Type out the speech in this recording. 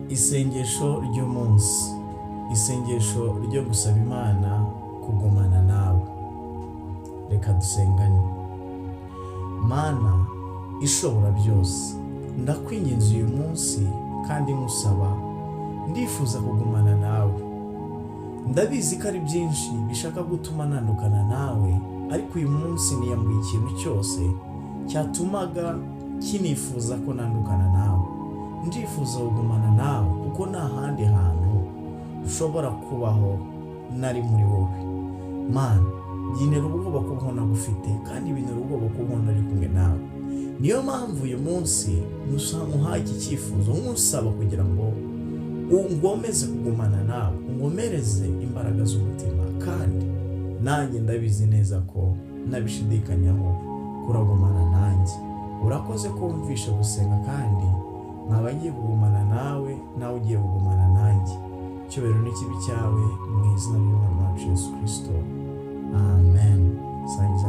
Isengesho ry'umunsi, isengesho ryo gusaba Imana kugumana nawe. Reka dusengane. Mana ishobora byose, ndakwinginze uyu munsi kandi nkusaba, ndifuza kugumana nawe. Ndabizi ko ari byinshi bishaka gutuma nandukana nawe, ariko uyu munsi niyambuye ikintu cyose cyatumaga kinifuza ko nandukana nawe. Ndifuza kugumana nawe kuko nta handi hantu ushobora kubaho nari muri wowe. Mana, byinera ubwoba kubaho nagufite, kandi binera ubwoba kubaho nari kumwe nawe. Niyo mpamvu uyu munsi muhaye iki cyifuzo nkusaba kugira ngo ungomeze kugumana nawe, ungomereze imbaraga z'umutima, kandi nanjye ndabizi neza ko nabishidikanyaho kuragumana nanjye. Urakoze kumvisha gusenga, kandi nkaba ngiye kugumana nawe, nawe ugiye kugumana nanjye. Icyubahiro n'ikibi cyawe mu izina ry'Umwami wacu Yesu Kristo. Amen. Sangiza